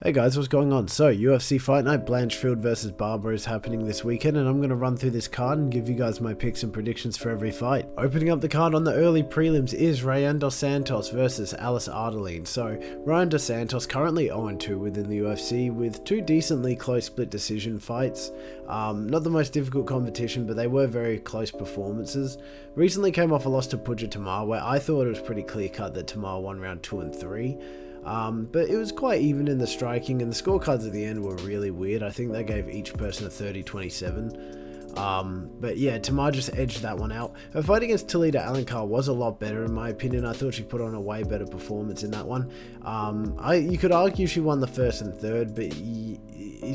Hey guys, what's going on? So, UFC Fight Night Blanchfield versus Barber is happening this weekend, and I'm going to run through this card and give you guys my picks and predictions for every fight. Opening up the card on the early prelims is Rayanne dos Santos versus Ardelean. So, Rayanne dos Santos currently 0-2 within the UFC with two decently close split decision fights. Not the most difficult competition, but they were very close performances. Recently came off a loss to Puja Tamar, where I thought it was pretty clear cut that Tamar won round 2 and 3. But it was quite even in the striking, and the scorecards at the end were really weird. I think they gave each person a 30-27. But yeah, Tamar just edged that one out. Her fight against Talita Alencar was a lot better in my opinion. I thought she put on a way better performance in that one. You could argue she won the first and third, but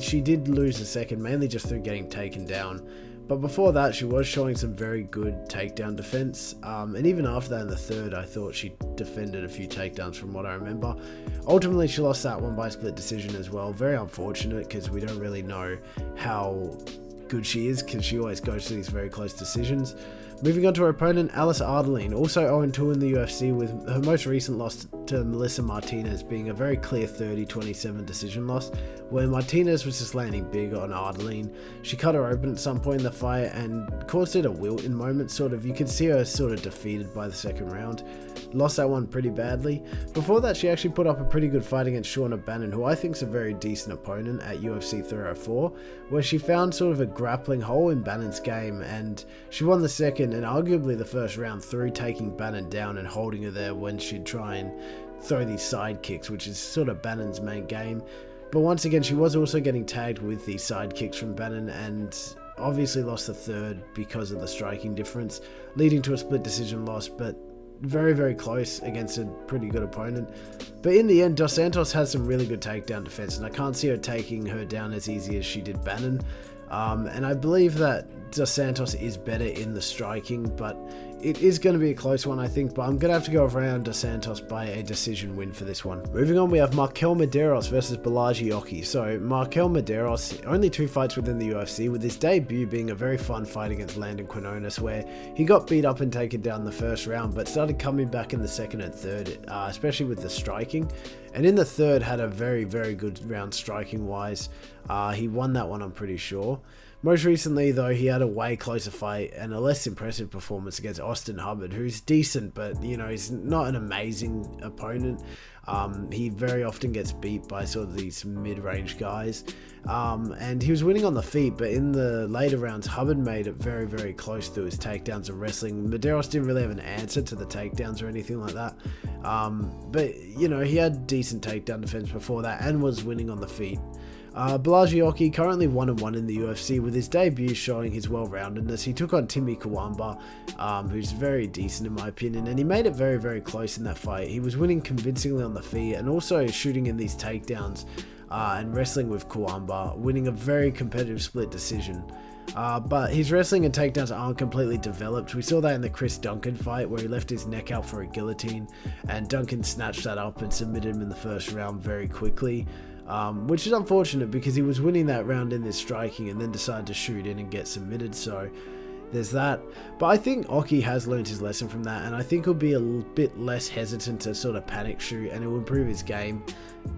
she did lose the second, mainly just through getting taken down. But before that, she was showing some very good takedown defense, and even after that in the third, I thought she defended a few takedowns from what I remember. Ultimately, she lost that one by split decision as well. Very unfortunate, because we don't really know how good she is, because she always goes to these very close decisions. Moving on to her opponent, Ardelean, also 0-2 in the UFC, with her most recent loss to Melissa Martinez being a very clear 30-27 decision loss, where Martinez was just landing big on Ardelean. She cut her open at some point in the fight and caused her to wilt in moments, you could see her sort of defeated by the second round. Lost that one pretty badly. Before that, she actually put up a pretty good fight against Shauna Bannon, who I think is a very decent opponent at UFC 304, where she found sort of a grappling hole in Bannon's game, and she won the second and arguably the first round through taking Bannon down and holding her there when she'd try and throw these side kicks, which is sort of Bannon's main game. But once again, she was also getting tagged with these side kicks from Bannon, and obviously lost the third because of the striking difference, leading to a split decision loss, but very, very close against a pretty good opponent. But in the end, dos Santos has some really good takedown defense, and I can't see her taking her down as easy as she did Bannon. And I believe that dos Santos is better in the striking, but it is going to be a close one, I think. But I'm going to have to go around dos Santos by a decision win for this one. Moving on, we have Marquel Mederos versus Bolaji Oki. So Marquel Mederos, only 2 fights within the UFC, with his debut being a very fun fight against Landon Quinones, where he got beat up and taken down the first round, but started coming back in the second and third, especially with the striking. And in the third, had a very, very good round striking wise. He won that one, I'm pretty sure. Most recently, though, he had a way closer fight and a less impressive performance against Austin Hubbard, who's decent, but, he's not an amazing opponent. He very often gets beat by sort of these mid-range guys. And he was winning on the feet, but in the later rounds, Hubbard made it very, very close through his takedowns and wrestling. Medeiros didn't really have an answer to the takedowns or anything like that. But, he had decent takedown defense before that and was winning on the feet. Bolaji Oki currently 1-1 in the UFC, with his debut showing his well-roundedness. He took on Timmy Kawamba, who's very decent in my opinion, and he made it very, very close in that fight. He was winning convincingly on the feet and also shooting in these takedowns and wrestling with Kawamba, winning a very competitive split decision. But his wrestling and takedowns aren't completely developed. We saw that in the Chris Duncan fight, where he left his neck out for a guillotine, and Duncan snatched that up and submitted him in the first round very quickly. Which is unfortunate, because he was winning that round in this striking and then decided to shoot in and get submitted, so there's that. But I think Oki has learned his lesson from that, and I think he'll be a bit less hesitant to sort of panic shoot, and it will improve his game.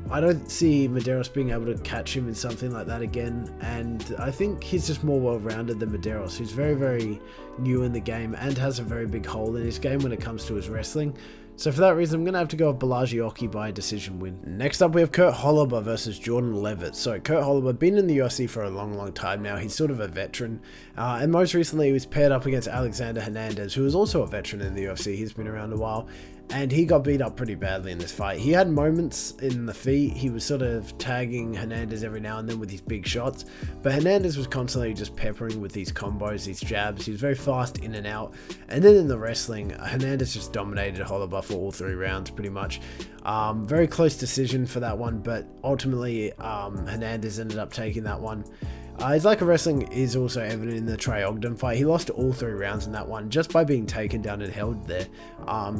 I don't see Mederos being able to catch him in something like that again, and I think he's just more well-rounded than Mederos, who's very, very new in the game and has a very big hole in his game when it comes to his wrestling. So for that reason, I'm going to have to go with Bolaji Oki by a decision win. Next up, we have Kurt Holobaugh versus Jordan Leavitt. So Kurt Holobaugh, been in the UFC for a long, long time now. He's sort of a veteran. And most recently, he was paired up against Alexander Hernandez, who is also a veteran in the UFC. He's been around a while. And he got beat up pretty badly in this fight. He had moments in the feet. He was sort of tagging Hernandez every now and then with his big shots. But Hernandez was constantly just peppering with these combos, these jabs. He was very fast in and out. And then in the wrestling, Hernandez just dominated Holobaugh for all 3 rounds pretty much. Very close decision for that one, but ultimately Hernandez ended up taking that one. His lack of wrestling is also evident in the Trey Ogden fight. He lost all 3 rounds in that one just by being taken down and held there.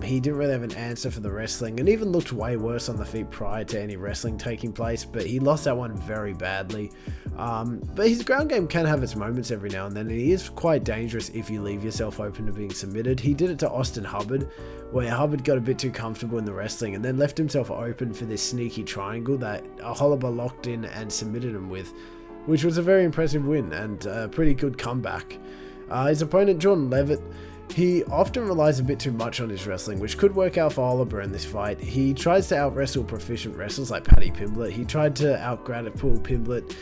He didn't really have an answer for the wrestling and even looked way worse on the feet prior to any wrestling taking place, but he lost that one very badly. But his ground game can have its moments every now and then, and he is quite dangerous if you leave yourself open to being submitted. He did it to Austin Hubbard, where Hubbard got a bit too comfortable in the wrestling and then left himself open for this sneaky triangle that Holobaugh locked in and submitted him with, which was a very impressive win and a pretty good comeback. His opponent, Jordan Leavitt, he often relies a bit too much on his wrestling, which could work out for Holobaugh in this fight. He tries to out-wrestle proficient wrestlers like Paddy Pimblett. He tried to out-grapple Pimblett.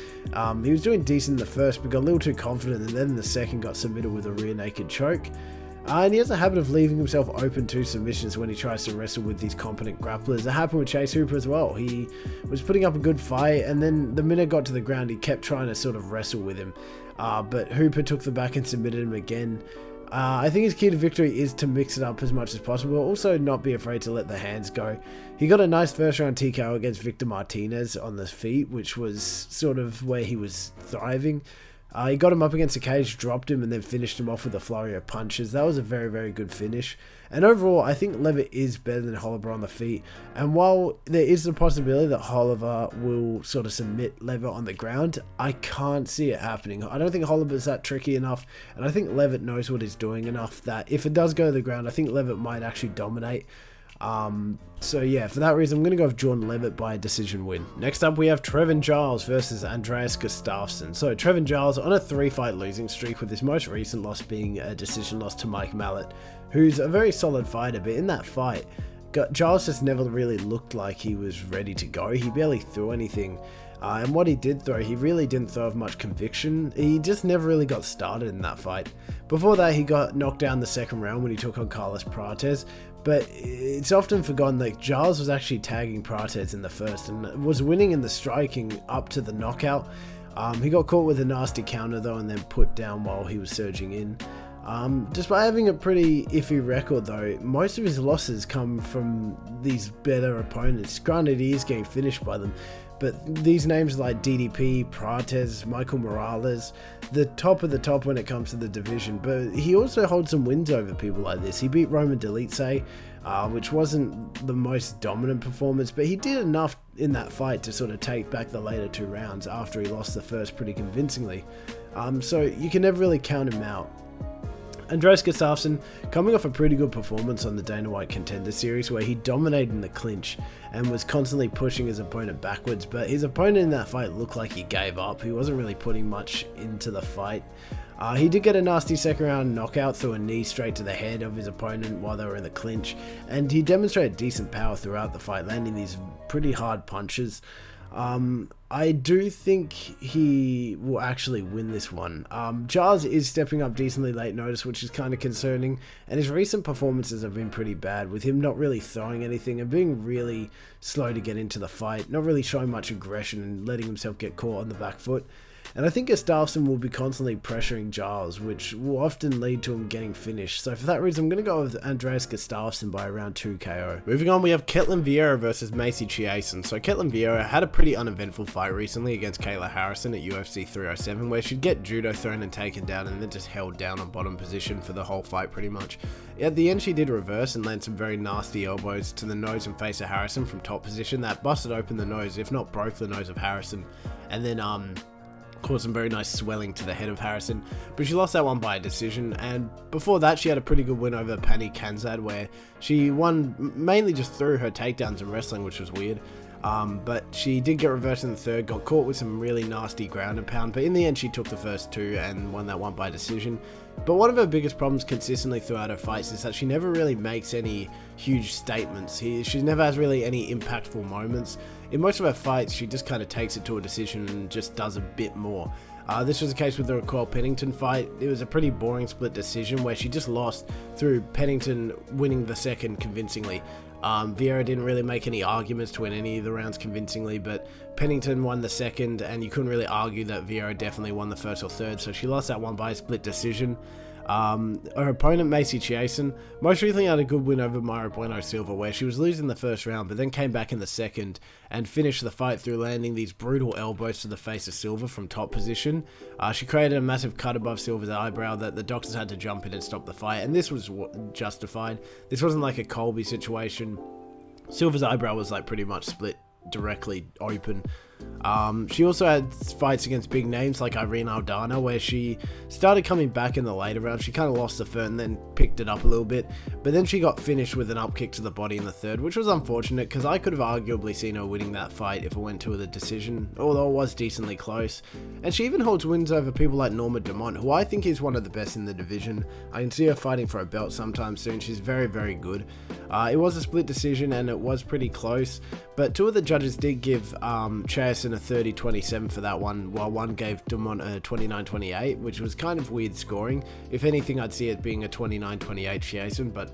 He was doing decent in the first, but got a little too confident, and then in the second got submitted with a rear naked choke. And he has a habit of leaving himself open to submissions when he tries to wrestle with these competent grapplers. It happened with Chase Hooper as well. He was putting up a good fight, and then the minute it got to the ground, he kept trying to sort of wrestle with him. But Hooper took the back and submitted him again. I think his key to victory is to mix it up as much as possible. Also, not be afraid to let the hands go. He got a nice first round TKO against Victor Martinez on the feet, which was sort of where he was thriving. He got him up against the cage, dropped him, and then finished him off with a flurry of punches. That was a very, very good finish. And overall, I think Leavitt is better than Holobaugh on the feet. And while there is the possibility that Holobaugh will sort of submit Leavitt on the ground, I can't see it happening. I don't think Holobaugh that tricky enough, and I think Leavitt knows what he's doing enough that if it does go to the ground, I think Leavitt might actually dominate. So yeah, for that reason, I'm going to go with Jordan Leavitt by a decision win. Next up, we have Trevin Giles versus Andreas Gustafsson. So Trevin Giles on a 3-fight losing streak, with his most recent loss being a decision loss to Mike Mallet, who's a very solid fighter, but in that fight, Giles just never really looked like he was ready to go. He barely threw anything. And what he did throw, he really didn't throw with much conviction. He just never really got started in that fight. Before that, he got knocked down the second round when he took on Carlos Prates. But it's often forgotten that Giles was actually tagging Prates in the first and was winning in the striking up to the knockout. He got caught with a nasty counter though and then put down while he was surging in. Despite having a pretty iffy record though, most of his losses come from these better opponents. Granted, he is getting finished by them, but these names like DDP, Prates, Michael Morales, the top of the top when it comes to the division. But he also holds some wins over people like this. He beat Roman Dolidze, which wasn't the most dominant performance, but he did enough in that fight to sort of take back the later 2 rounds after he lost the first pretty convincingly. So you can never really count him out. Andreas Gustafsson coming off a pretty good performance on the Dana White Contender Series, where he dominated in the clinch and was constantly pushing his opponent backwards, but his opponent in that fight looked like he gave up. He wasn't really putting much into the fight. He did get a nasty second round knockout through a knee straight to the head of his opponent while they were in the clinch, and he demonstrated decent power throughout the fight, landing these pretty hard punches. I do think he will actually win this one. Giles is stepping up decently late notice, which is kind of concerning, and his recent performances have been pretty bad, with him not really throwing anything and being really slow to get into the fight, not really showing much aggression and letting himself get caught on the back foot. And I think Gustafsson will be constantly pressuring Giles, which will often lead to him getting finished. So for that reason, I'm going to go with Andreas Gustafsson by around 2 KO. Moving on, we have Ketlen Vieira versus Maycee Chiasson. So Ketlen Vieira had a pretty uneventful fight recently against Kayla Harrison at UFC 307, where she'd get judo thrown and taken down and then just held down on bottom position for the whole fight pretty much. At the end, she did reverse and land some very nasty elbows to the nose and face of Harrison from top position that busted open the nose, if not broke the nose of Harrison, and then caused some very nice swelling to the head of Harrison, but she lost that one by a decision. And before that, she had a pretty good win over Pani Kanzad, where she won mainly just through her takedowns and wrestling, which was weird. But she did get reversed in the third, got caught with some really nasty ground and pound, but in the end she took the first 2 and won that one by decision. But one of her biggest problems consistently throughout her fights is that she never really makes any huge statements. She never has really any impactful moments. In most of her fights, she just kind of takes it to a decision and just does a bit more. This was the case with the Raquel Pennington fight. It was a pretty boring split decision where she just lost through Pennington winning the second convincingly. Vieira didn't really make any arguments to win any of the rounds convincingly, but Pennington won the second, and you couldn't really argue that Vieira definitely won the first or third, so she lost that one by a split decision. Her opponent, Maycee, most recently had a good win over Mayra Bueno Silva, where she was losing the first round, but then came back in the second and finished the fight through landing these brutal elbows to the face of Silva from top position. She created a massive cut above Silva's eyebrow that the doctors had to jump in and stop the fight, and this was justified. This wasn't like a Colby situation. Silva's eyebrow was like pretty much split directly open. She also had fights against big names like Irene Aldana, where she started coming back in the later round. She kind of lost the third and then picked it up a little bit, but then she got finished with an up kick to the body in the third, which was unfortunate because I could have arguably seen her winning that fight if it went to the decision, although it was decently close. And she even holds wins over people like Norma Dumont, who I think is one of the best in the division. I can see her fighting for a belt sometime soon. She's very, very good. It was a split decision and it was pretty close, but two of the judges did give Chasen a 30-27 for that one, while one gave Dumont a 29-28, which was kind of weird scoring. If anything, I'd see it being a 29-28 Chasen, but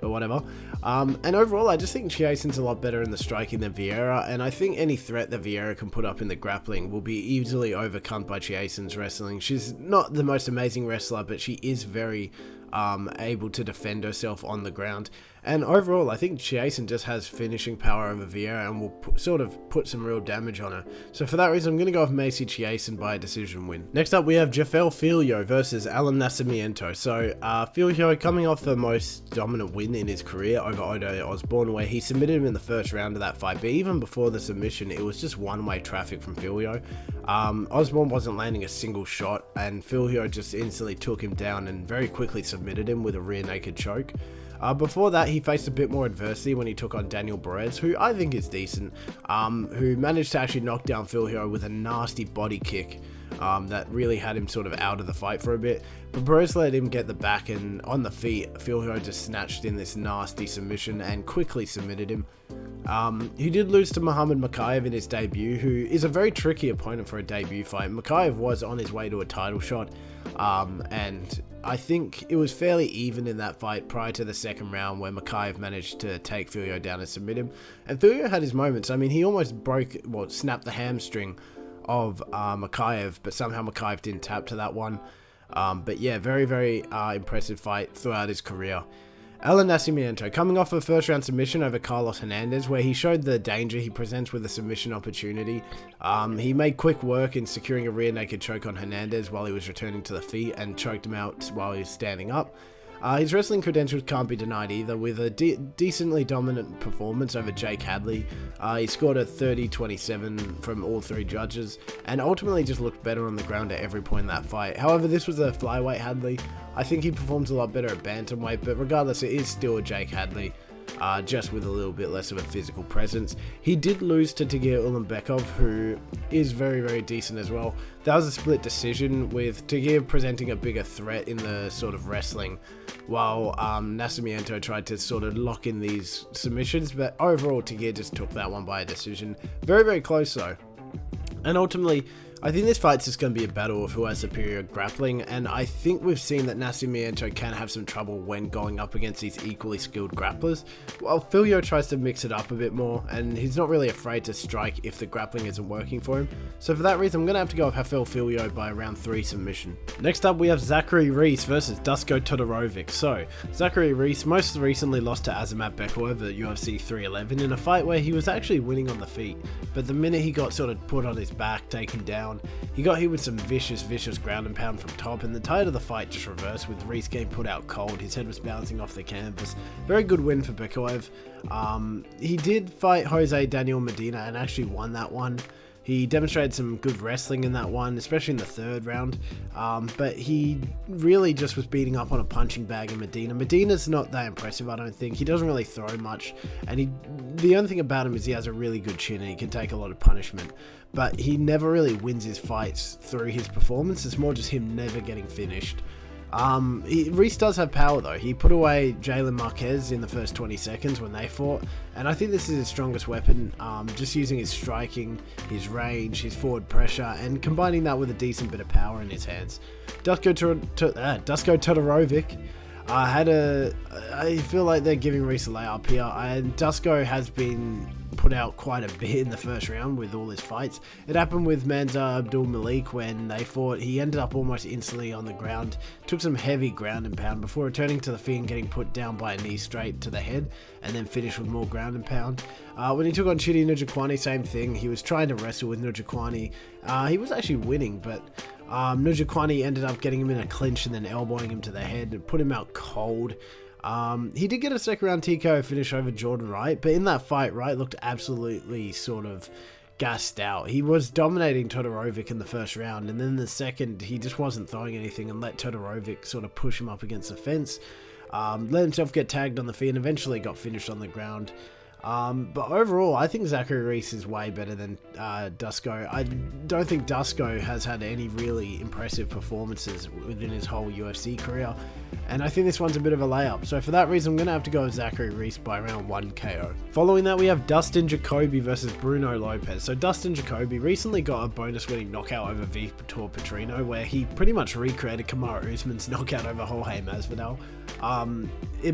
whatever. And overall, I just think Chiasen's a lot better in the striking than Vieira, and I think any threat that Vieira can put up in the grappling will be easily overcome by Chiasen's wrestling. She's not the most amazing wrestler, but she is very able to defend herself on the ground. And overall, I think Chiasen just has finishing power over Vieira and will sort of put some real damage on her. So for that reason, I'm going to go with Maycee Chiasen by a decision win. Next up, we have Jafel Filho versus Alan Nascimento. So Filho coming off the most dominant win in his career over Odo Osborne, where he submitted him in the first round of that fight. But even before the submission, it was just one-way traffic from Filho. Osborne wasn't landing a single shot, and Filho just instantly took him down and very quickly submitted him with a rear naked choke. Before that, he faced a bit more adversity when he took on Daniel Perez, who I think is decent, who managed to actually knock down Filho with a nasty body kick that really had him sort of out of the fight for a bit. But Perez let him get the back, and on the feet, Filho just snatched in this nasty submission and quickly submitted him. He did lose to Muhammad Makayev in his debut, who is a very tricky opponent for a debut fight. Makayev was on his way to a title shot, and I think it was fairly even in that fight prior to the second round, where Makayev managed to take Filho down and submit him. And Filho had his moments. I mean, he almost snapped the hamstring of Makayev, but somehow Makayev didn't tap to that one. But yeah, very, very impressive fight throughout his career. Alan Nascimento coming off a first round submission over Carlos Hernandez, where he showed the danger he presents with a submission opportunity. He made quick work in securing a rear naked choke on Hernandez while he was returning to the feet and choked him out while he was standing up. His wrestling credentials can't be denied either, with a decently dominant performance over Jake Hadley. He scored a 30-27 from all three judges, and ultimately just looked better on the ground at every point in that fight. However, this was a flyweight Hadley. I think he performs a lot better at bantamweight, but regardless, it is still a Jake Hadley. Just with a little bit less of a physical presence. He did lose to Tagir Ulanbekov, who is very, very decent as well. That was a split decision, with Tagir presenting a bigger threat in the sort of wrestling, while Nascimento tried to sort of lock in these submissions, but overall Tagir just took that one by a decision. Very, very close though. And ultimately, I think this fight's just going to be a battle of who has superior grappling, and I think we've seen that Nascimento can have some trouble when going up against these equally skilled grapplers, while Filho tries to mix it up a bit more, and he's not really afraid to strike if the grappling isn't working for him. So for that reason, I'm going to have to go with Rafael Filho by round 3 submission. Next up, we have Zachary Reese versus Dusko Todorovic. So, Zachary Reese most recently lost to Azamat Bekaev at UFC 311 in a fight where he was actually winning on the feet, but the minute he got sort of put on his back, taken down, he got hit with some vicious ground and pound from top, and the tide of the fight just reversed with Reese getting put out cold. His head was bouncing off the canvas. Very good win for Bekaev. He did fight Jose Daniel Medina and actually won that one. He demonstrated some good wrestling in that one, especially in the third round, but he really just was beating up on a punching bag in Medina. Medina's not that impressive, I don't think. He doesn't really throw much, and the only thing about him is he has a really good chin and he can take a lot of punishment, but he never really wins his fights through his performance. It's more just him never getting finished. Reese does have power though. He put away Jalen Marquez in the first 20 seconds when they fought, and I think this is his strongest weapon, just using his striking, his range, his forward pressure, and combining that with a decent bit of power in his hands. Dusko Todorovic I feel like they're giving Reese a layup here, and Dusko has been put out quite a bit in the first round with all his fights. It happened with Manzar Abdul Malik when they fought. He ended up almost instantly on the ground, took some heavy ground and pound before returning to the feet and getting put down by a knee straight to the head, and then finished with more ground and pound. When he took on Chidi Njokuani, same thing. He was trying to wrestle with Njokuani. He was actually winning, but Njokuani ended up getting him in a clinch and then elbowing him to the head and put him out cold. He did get a second round TKO finish over Jordan Wright, but in that fight, Wright looked absolutely sort of gassed out. He was dominating Todorovic in the first round, and then the second, he just wasn't throwing anything and let Todorovic sort of push him up against the fence. Let himself get tagged on the feet and eventually got finished on the ground. But overall, I think Zachary Reese is way better than Dusko. I don't think Dusko has had any really impressive performances within his whole UFC career, and I think this one's a bit of a layup. So for that reason, I'm going to have to go with Zachary Reese by round 1 KO. Following that, we have Dustin Jacoby versus Bruno Lopes. So Dustin Jacoby recently got a bonus-winning knockout over Vitor Petrino, where he pretty much recreated Kamaru Usman's knockout over Jorge Masvidal.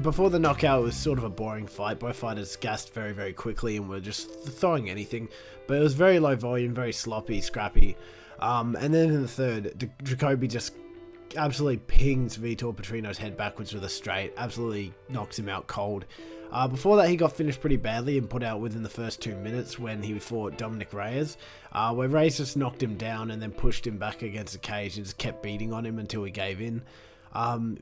Before the knockout, it was sort of a boring fight. Both fighters gassed very, very quickly and were just throwing anything, but it was very low volume, very sloppy, scrappy. And then in the third, Jacoby just absolutely pings Vitor Petrino's head backwards with a straight, absolutely knocks him out cold. Before that, he got finished pretty badly and put out within the first 2 minutes when he fought Dominic Reyes, where Reyes just knocked him down and then pushed him back against the cage and just kept beating on him until he gave in.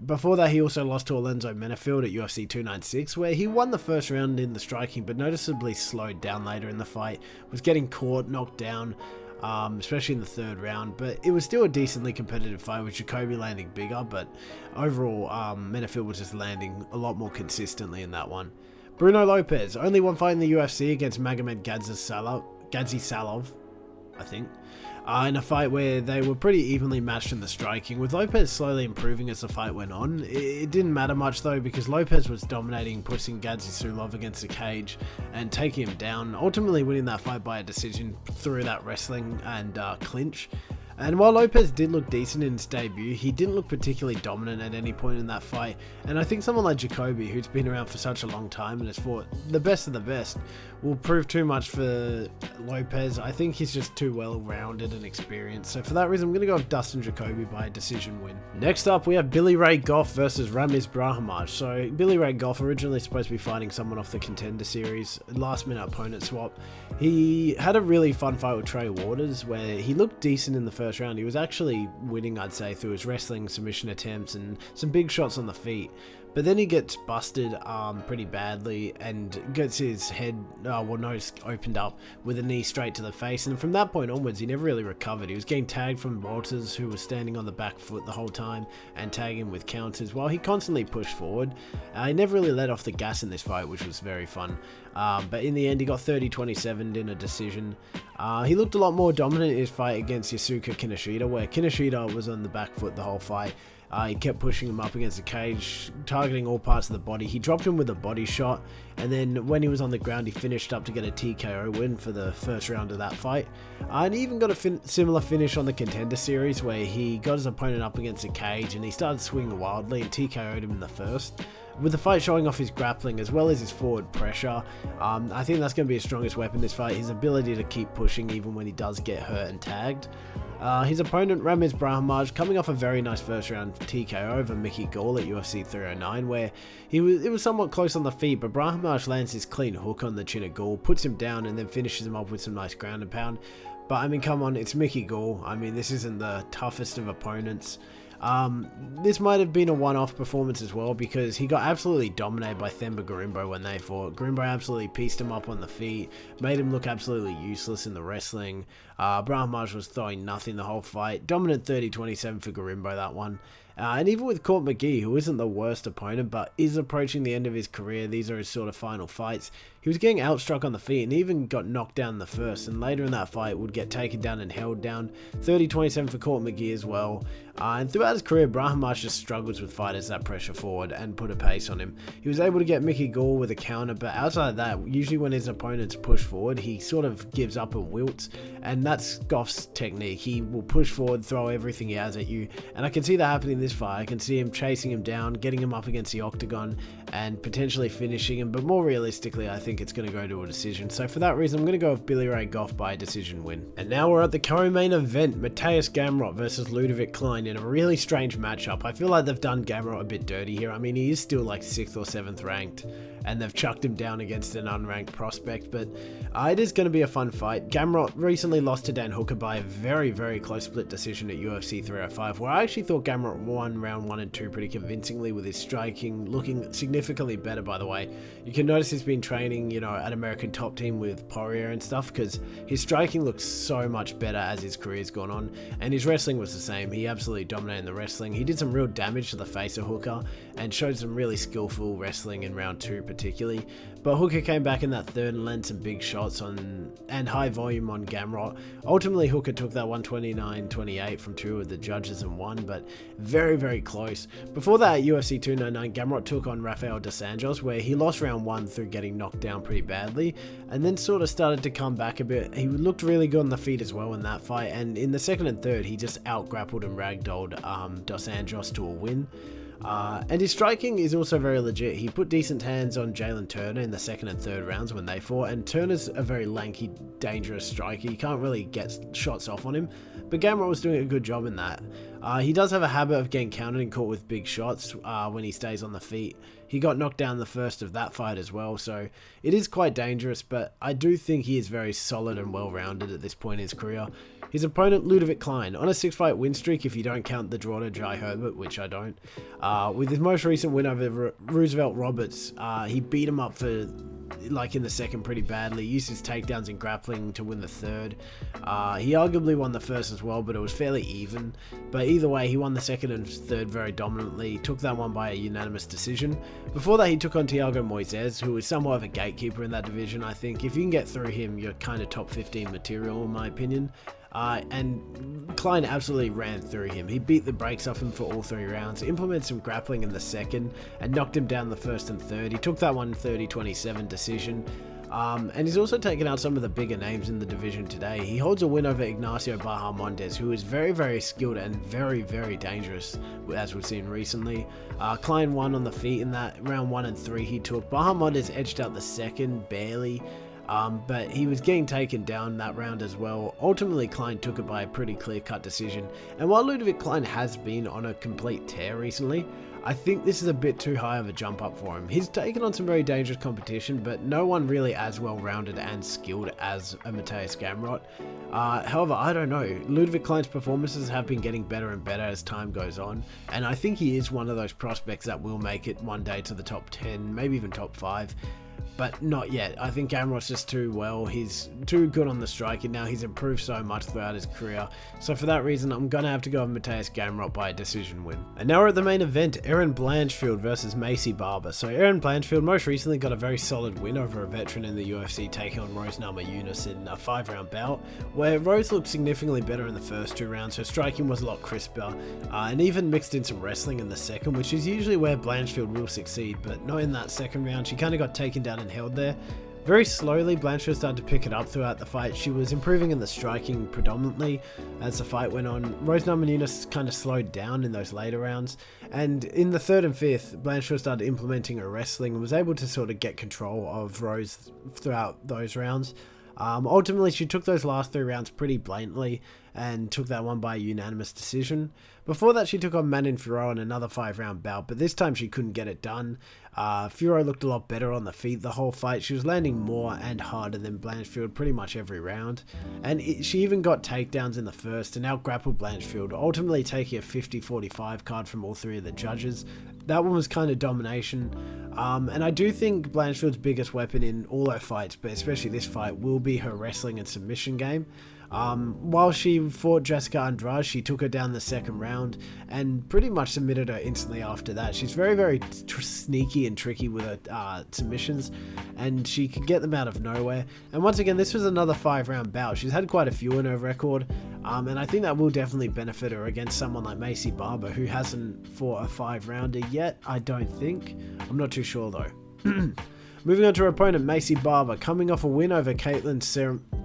Before that, he also lost to Alenzo Menafield at UFC 296, where he won the first round in the striking, but noticeably slowed down later in the fight, was getting caught, knocked down, especially in the third round, but it was still a decently competitive fight with Jacoby landing bigger, but overall, Menafield was just landing a lot more consistently in that one. Bruno Lopes, only one fight in the UFC against Magomed Gadzhisarov, I think. In a fight where they were pretty evenly matched in the striking, with Lopes slowly improving as the fight went on. It didn't matter much though, because Lopes was dominating, pushing Gadzhisarov against the cage and taking him down, ultimately winning that fight by a decision through that wrestling and clinch. And while Lopes did look decent in his debut, he didn't look particularly dominant at any point in that fight. And I think someone like Jacoby, who's been around for such a long time and has fought the best of the best, will prove too much for Lopes. I think he's just too well-rounded and experienced. So for that reason, I'm going to go with Dustin Jacoby by a decision win. Next up, we have Billy Ray Goff versus Ramiz Brahimaj. So Billy Ray Goff, originally supposed to be fighting someone off the Contender Series, last-minute opponent swap. He had a really fun fight with Trey Waters, where he looked decent in the first round. He was actually winning, I'd say, through his wrestling, submission attempts, and some big shots on the feet. But then he gets busted pretty badly and gets his head, nose opened up with a knee straight to the face. And from that point onwards, he never really recovered. He was getting tagged from Walters, who was standing on the back foot the whole time, and tagging with counters while he constantly pushed forward. He never really let off the gas in this fight, which was very fun. But in the end, he got 30-27 in a decision. He looked a lot more dominant in his fight against Yasuka Kinoshita, where Kinoshita was on the back foot the whole fight. He kept pushing him up against the cage, targeting all parts of the body. He dropped him with a body shot, and then when he was on the ground, he finished up to get a TKO win for the first round of that fight. And he even got a similar finish on the Contender Series, where he got his opponent up against the cage, and he started swinging wildly and TKO'd him in the first. With the fight showing off his grappling as well as his forward pressure, I think that's going to be his strongest weapon this fight, his ability to keep pushing even when he does get hurt and tagged. His opponent, Ramiz Brahimaj, coming off a very nice first round TKO over Mickey Gall at UFC 309, where it was somewhat close on the feet, but Brahimaj lands his clean hook on the chin of Gall, puts him down, and then finishes him up with some nice ground and pound. But I mean, come on, it's Mickey Gall. I mean, this isn't the toughest of opponents. This might have been a one-off performance as well, because he got absolutely dominated by Themba Gorimbo when they fought. Gorimbo absolutely pieced him up on the feet, made him look absolutely useless in the wrestling. Brahimaj was throwing nothing the whole fight. Dominant 30-27 for Gorimbo, that one. And even with Court McGee, who isn't the worst opponent, but is approaching the end of his career, these are his sort of final fights, he was getting outstruck on the feet and even got knocked down in the first, and later in that fight would get taken down and held down. 30-27 for Court McGee as well. And throughout his career, Brahimaj just struggles with fighters that pressure forward and put a pace on him. He was able to get Mickey Gall with a counter, but outside of that, usually when his opponents push forward, he sort of gives up and wilts. And and that's Goff's technique. He will push forward, throw everything he has at you, and I can see that happening in this fight. I can see him chasing him down, getting him up against the octagon, and potentially finishing him, but more realistically, I think it's going to go to a decision. So for that reason, I'm going to go with Billy Ray Goff by decision win. And now we're at the co-main event, Mateusz Gamrot versus Ludovit Klein in a really strange matchup. I feel like they've done Gamrot a bit dirty here. I mean, he is still like 6th or 7th ranked, and they've chucked him down against an unranked prospect, but it is going to be a fun fight. Gamrot recently lost to Dan Hooker by a very, very close split decision at UFC 305, where I actually thought Gamrot won round 1 and 2 pretty convincingly, with his striking looking significantly better, by the way. You can notice he's been training, you know, at American Top Team with Poirier and stuff, because his striking looks so much better as his career's gone on, and his wrestling was the same. He absolutely dominated the wrestling. He did some real damage to the face of Hooker, and showed some really skillful wrestling in round 2 particularly, but Hooker came back in that third and landed some big shots and high volume on Gamrot. Ultimately, Hooker took that 129-28 from 2 of the judges and won, but very, very close. Before that, at UFC 299, Gamrot took on Rafael dos Anjos, where he lost round 1 through getting knocked down pretty badly, and then sort of started to come back a bit. He looked really good on the feet as well in that fight, and in the second and third, he just out-grappled and ragdolled dos Anjos to a win. And his striking is also very legit. He put decent hands on Jalen Turner in the second and third rounds when they fought, and Turner's a very lanky, dangerous striker. You can't really get shots off on him, but Gamrot was doing a good job in that. He does have a habit of getting countered and caught with big shots when he stays on the feet. He got knocked down the first of that fight as well, so it is quite dangerous, but I do think he is very solid and well-rounded at this point in his career. His opponent, Ludovit Klein, on a 6-fight win streak if you don't count the draw to Jai Herbert, which I don't. With his most recent win over Roosevelt Roberts, he beat him up for, like, in the second pretty badly, used his takedowns and grappling to win the third. He arguably won the first as well, but it was fairly even. But either way, he won the second and third very dominantly, took that one by a unanimous decision. Before that, he took on Thiago Moises, who is somewhat of a gatekeeper in that division, I think. If you can get through him, you're kind of top 15 material, in my opinion. And Klein absolutely ran through him. He beat the brakes off him for all 3 rounds, implemented some grappling in the second, and knocked him down the first and third. He took that one 30-27 decision. And he's also taken out some of the bigger names in the division today. He holds a win over Ignacio Bahamondes, who is very, very skilled and very, very dangerous, as we've seen recently. Klein won on the feet in that round 1 and 3 he took. Bahamondes edged out the second, barely. But he was getting taken down that round as well. Ultimately, Klein took it by a pretty clear-cut decision. And while Ludovit Klein has been on a complete tear recently, I think this is a bit too high of a jump up for him. He's taken on some very dangerous competition, but no one really as well-rounded and skilled as a Mateusz Gamrot. However, I don't know. Ludovit Klein's performances have been getting better and better as time goes on, and I think he is one of those prospects that will make it one day to the top 10, maybe even top 5. But not yet. I think Gamrot's just too well. He's too good on the striking now. He's improved so much throughout his career. So for that reason, I'm going to have to go with Mateusz Gamrot by a decision win. And now we're at the main event, Erin Blanchfield versus Maycee Barber. So Erin Blanchfield most recently got a very solid win over a veteran in the UFC, taking on Rose Namajunas in a 5-round bout, where Rose looked significantly better in the first 2 rounds. Her striking was a lot crisper, and even mixed in some wrestling in the second, which is usually where Blanchfield will succeed, but not in that second round. She kind of got taken down and held there. Very slowly, Blanchfield started to pick it up throughout the fight. She was improving in the striking predominantly as the fight went on. Rose Namajunas kind of slowed down in those later rounds, and in the 3rd and 5th, Blanchfield started implementing her wrestling and was able to sort of get control of Rose throughout those rounds. Ultimately, she took those last 3 rounds pretty blatantly and took that one by a unanimous decision. Before that, she took on Manon Fiorot in another 5-round bout, but this time she couldn't get it done. Fiorot looked a lot better on the feet the whole fight. She was landing more and harder than Blanchfield pretty much every round, and she even got takedowns in the first and out-grappled Blanchfield, ultimately taking a 50-45 card from all 3 of the judges. That one was kind of domination, and I do think Blanchfield's biggest weapon in all her fights, but especially this fight, will be her wrestling and submission game. While she fought Jessica Andrade, she took her down the second round and pretty much submitted her instantly after that. She's very, very sneaky and tricky with her submissions, and she can get them out of nowhere. And once again, this was another 5-round bout. She's had quite a few in her record, and I think that will definitely benefit her against someone like Maycee Barber, who hasn't fought a 5-rounder yet, I don't think. I'm not too sure though. Moving on to her opponent, Maycee Barber, coming off a win over Ketlen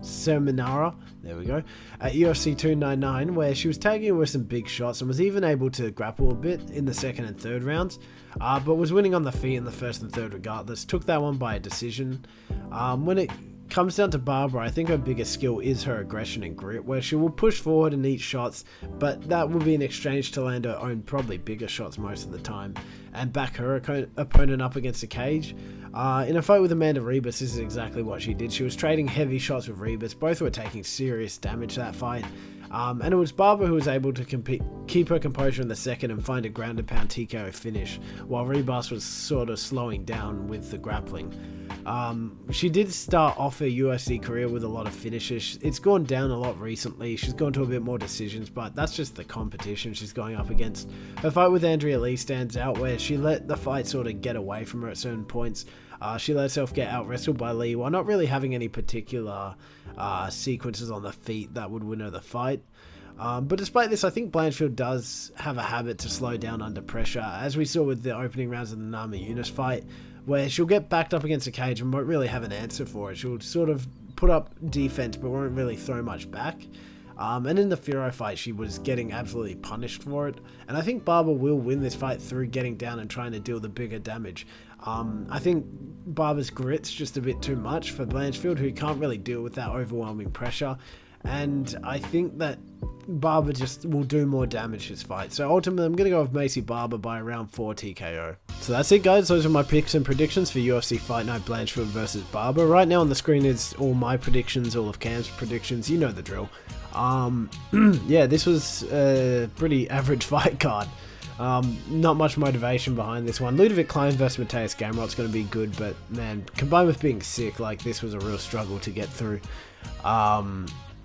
Seminara, there we go, at UFC 299, where she was tagging with some big shots and was even able to grapple a bit in the second and third rounds, but was winning on the feet in the first and third regardless. Took that one by a decision. When it comes down to Barber, I think her biggest skill is her aggression and grit, where she will push forward and eat shots, but that will be in exchange to land her own probably bigger shots most of the time and back her opponent up against the cage. In a fight with Amanda Ribas, this is exactly what she did. She was trading heavy shots with Ribas. Both were taking serious damage that fight. And it was Barber who was able to keep her composure in the second and find a ground and pound TKO finish, while Ribas was sort of slowing down with the grappling. She did start off her UFC career with a lot of finishes. It's gone down a lot recently. She's gone to a bit more decisions, but that's just the competition she's going up against. Her fight with Andrea Lee stands out, where she let the fight sort of get away from her at certain points. She let herself get out-wrestled by Lee while not really having any particular sequences on the feet that would win her the fight. But despite this, I think Blanchfield does have a habit to slow down under pressure, as we saw with the opening rounds of the Nama Yunus fight, where she'll get backed up against a cage and won't really have an answer for it. She'll sort of put up defense but won't really throw much back. And in the Firo fight, she was getting absolutely punished for it. And I think Barber will win this fight through getting down and trying to deal the bigger damage. I think Barber's grit's just a bit too much for Blanchfield, who can't really deal with that overwhelming pressure. And I think that Barber just will do more damage this fight. So ultimately, I'm going to go with Maycee Barber by round 4 TKO. So that's it, guys. Those are my picks and predictions for UFC Fight Night Blanchfield versus Barber. Right now on the screen is all my predictions, all of Cam's predictions. You know the drill. Yeah, this was a pretty average fight card. Not much motivation behind this one. Ludovit Klein versus Mateusz Gamrot's going to be good, but man, combined with being sick, like, this was a real struggle to get through.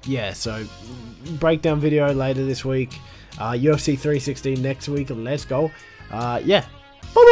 Yeah, so breakdown video later this week. UFC 316 next week. Let's go. Yeah. Bye-bye.